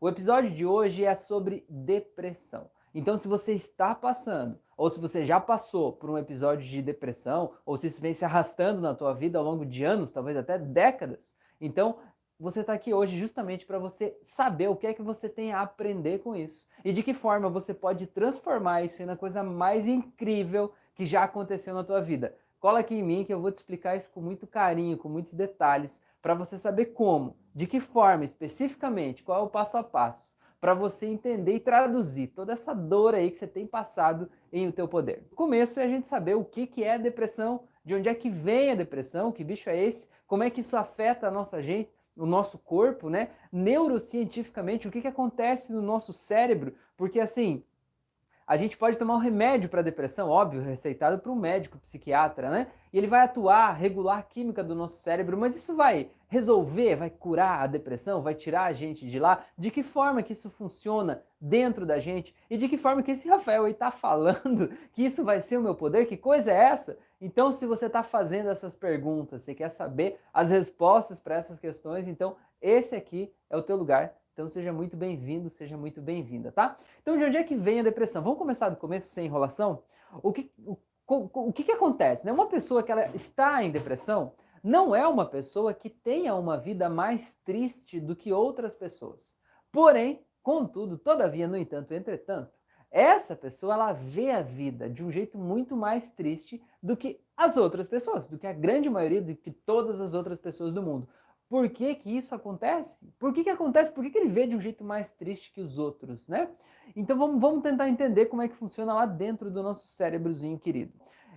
O episódio de hoje é sobre depressão. Então, se você está passando, ou se você já passou por um episódio de depressão, ou se isso vem se arrastando na tua vida ao longo de anos, talvez até décadas, então você está aqui hoje justamente para você saber o que é que você tem a aprender com isso e de que forma você pode transformar isso na coisa mais incrível que já aconteceu na tua vida. Cola aqui em mim que eu vou te explicar isso com muito carinho, com muitos detalhes, para você saber como, de que forma especificamente, qual é o passo a passo, para você entender e traduzir toda essa dor aí que você tem passado em o teu poder. O começo é a gente saber o que é a depressão, de onde é que vem a depressão, que bicho é esse, como é que isso afeta a nossa gente, o nosso corpo, né? Neurocientificamente, o que acontece no nosso cérebro, porque assim, a gente pode tomar um remédio para depressão, óbvio, receitado por um médico, psiquiatra, né? E ele vai atuar, regular a química do nosso cérebro, mas isso vai resolver, vai curar a depressão, vai tirar a gente de lá? De que forma que isso funciona dentro da gente? E de que forma que esse Rafael aí está falando que isso vai ser o meu poder? Que coisa é essa? Então, se você está fazendo essas perguntas, você quer saber as respostas para essas questões, então esse aqui é o teu lugar. Então seja muito bem-vindo, seja muito bem-vinda, tá? Então de onde é que vem a depressão? Vamos começar do começo sem enrolação? O que acontece? Né? Uma pessoa que ela está em depressão não é uma pessoa que tenha uma vida mais triste do que outras pessoas. Porém, contudo, todavia, no entanto, entretanto, essa pessoa ela vê a vida de um jeito muito mais triste do que as outras pessoas, do que a grande maioria, do que todas as outras pessoas do mundo. Por que que isso acontece? Por que que acontece? Por que que ele vê de um jeito mais triste que os outros, né? Então vamos tentar entender como é que funciona lá dentro do nosso cérebrozinho querido.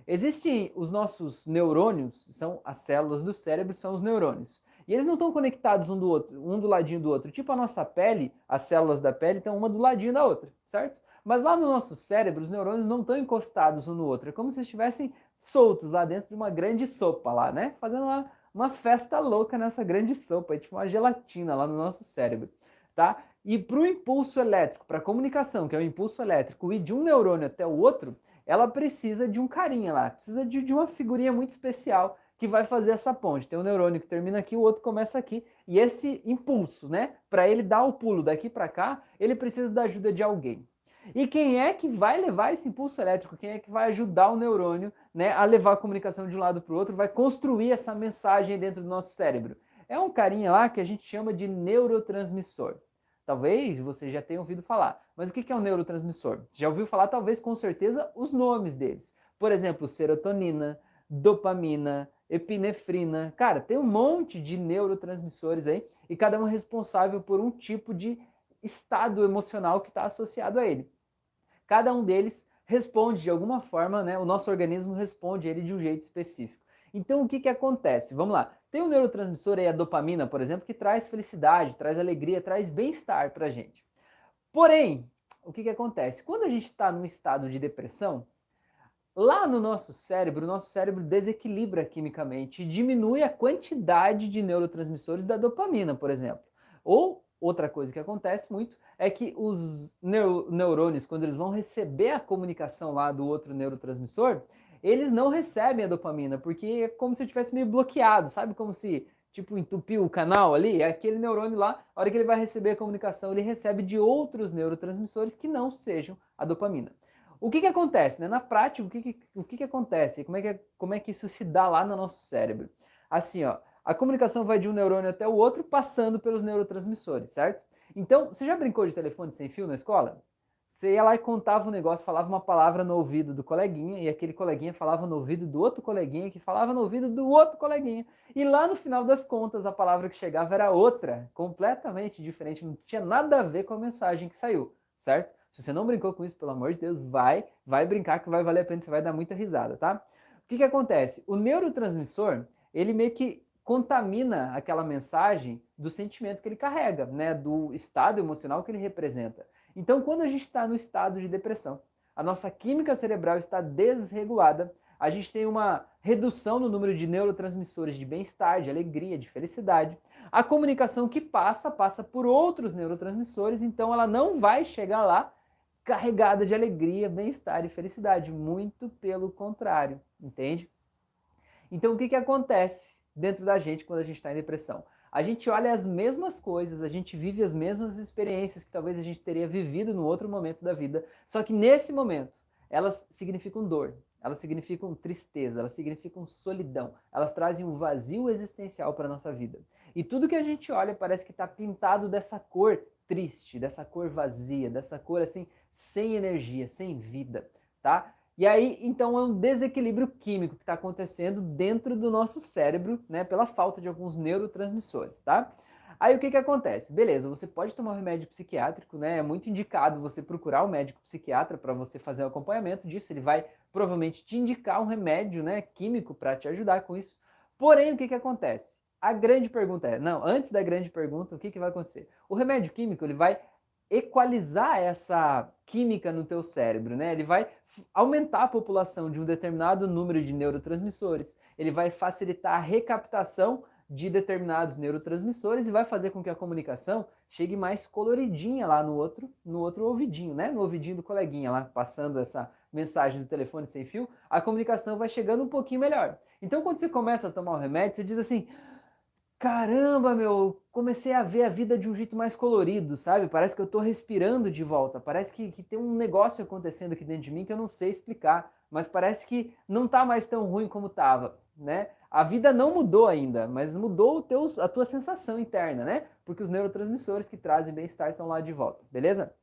Existem os nossos neurônios, são as células do cérebro, são os neurônios. E eles não estão conectados um do outro, um do ladinho do outro. Tipo a nossa pele, as células da pele estão uma do ladinho da outra, certo? Mas lá no nosso cérebro, os neurônios não estão encostados um no outro. É como se estivessem soltos lá dentro de uma grande sopa lá, né? Fazendo uma festa louca nessa grande sopa, é tipo uma gelatina lá no nosso cérebro, tá? E para o impulso elétrico, para a comunicação, que é o impulso elétrico, ir de um neurônio até o outro, ela precisa de um carinha lá, precisa de uma figurinha muito especial que vai fazer essa ponte. Tem um neurônio que termina aqui, o outro começa aqui, e esse impulso, né, para ele dar o pulo daqui para cá, ele precisa da ajuda de alguém. E quem é que vai levar esse impulso elétrico? Quem é que vai ajudar o neurônio, né, a levar a comunicação de um lado para o outro, vai construir essa mensagem dentro do nosso cérebro? É um carinha lá que a gente chama de neurotransmissor. Talvez você já tenha ouvido falar. Mas o que é um neurotransmissor? Já ouviu falar, talvez, com certeza, os nomes deles. Por exemplo, serotonina, dopamina, epinefrina. Cara, tem um monte de neurotransmissores aí e cada um é responsável por um tipo de estado emocional que está associado a ele. Cada um deles responde de alguma forma, né? O nosso organismo responde ele de um jeito específico. Então, o que acontece? Vamos lá. Tem um neurotransmissor aí, a dopamina, por exemplo, que traz felicidade, traz alegria, traz bem-estar pra gente. Porém, o que acontece? Quando a gente está num estado de depressão, lá no nosso cérebro desequilibra quimicamente e diminui a quantidade de neurotransmissores da dopamina, por exemplo. Ou outra coisa que acontece muito é que os neurônios, quando eles vão receber a comunicação lá do outro neurotransmissor, eles não recebem a dopamina, porque é como se eu tivesse meio bloqueado, sabe? Como se, tipo, entupiu o canal ali, é aquele neurônio lá, a hora que ele vai receber a comunicação, ele recebe de outros neurotransmissores que não sejam a dopamina. O que acontece? Né? Na prática, o que acontece? Como é que isso se dá lá no nosso cérebro? Assim, ó, a comunicação vai de um neurônio até o outro, passando pelos neurotransmissores, certo? Então, você já brincou de telefone sem fio na escola? Você ia lá e contava um negócio, falava uma palavra no ouvido do coleguinha, e aquele coleguinha falava no ouvido do outro coleguinha, que falava no ouvido do outro coleguinha. E lá no final das contas, a palavra que chegava era outra, completamente diferente, não tinha nada a ver com a mensagem que saiu, certo? Se você não brincou com isso, pelo amor de Deus, vai brincar que vai valer a pena, você vai dar muita risada, tá? O que acontece? O neurotransmissor, ele meio que contamina aquela mensagem do sentimento que ele carrega, né? Do estado emocional que ele representa. Então, quando a gente está no estado de depressão, a nossa química cerebral está desregulada, a gente tem uma redução no número de neurotransmissores de bem-estar, de alegria, de felicidade. A comunicação que passa por outros neurotransmissores, então ela não vai chegar lá carregada de alegria, bem-estar e felicidade. Muito pelo contrário, entende? Então, o que acontece dentro da gente quando a gente está em depressão? A gente olha as mesmas coisas, a gente vive as mesmas experiências que talvez a gente teria vivido no outro momento da vida, só que nesse momento elas significam dor, elas significam tristeza, elas significam solidão, elas trazem um vazio existencial para a nossa vida. E tudo que a gente olha parece que está pintado dessa cor triste, dessa cor vazia, dessa cor assim, sem energia, sem vida, tá? E aí, então, é um desequilíbrio químico que está acontecendo dentro do nosso cérebro, né, pela falta de alguns neurotransmissores, tá? Aí o que que acontece? Beleza, você pode tomar um remédio psiquiátrico, né? É muito indicado você procurar um médico psiquiatra para você fazer o acompanhamento disso. Ele vai provavelmente te indicar um remédio, né, químico para te ajudar com isso. Porém, o que que acontece? A grande pergunta é, não, antes da grande pergunta, o que que vai acontecer? O remédio químico, ele vai equalizar essa química no teu cérebro, né? Ele vai aumentar a população de um determinado número de neurotransmissores, ele vai facilitar a recaptação de determinados neurotransmissores e vai fazer com que a comunicação chegue mais coloridinha lá no outro ouvidinho, né? No ouvidinho do coleguinha lá, passando essa mensagem do telefone sem fio, a comunicação vai chegando um pouquinho melhor. Então, quando você começa a tomar o remédio, você diz assim: caramba, meu, comecei a ver a vida de um jeito mais colorido, sabe? Parece que eu tô respirando de volta, parece que tem um negócio acontecendo aqui dentro de mim que eu não sei explicar, mas parece que não tá mais tão ruim como tava, né? A vida não mudou ainda, mas mudou a tua sensação interna, né? Porque os neurotransmissores que trazem bem-estar estão lá de volta, beleza?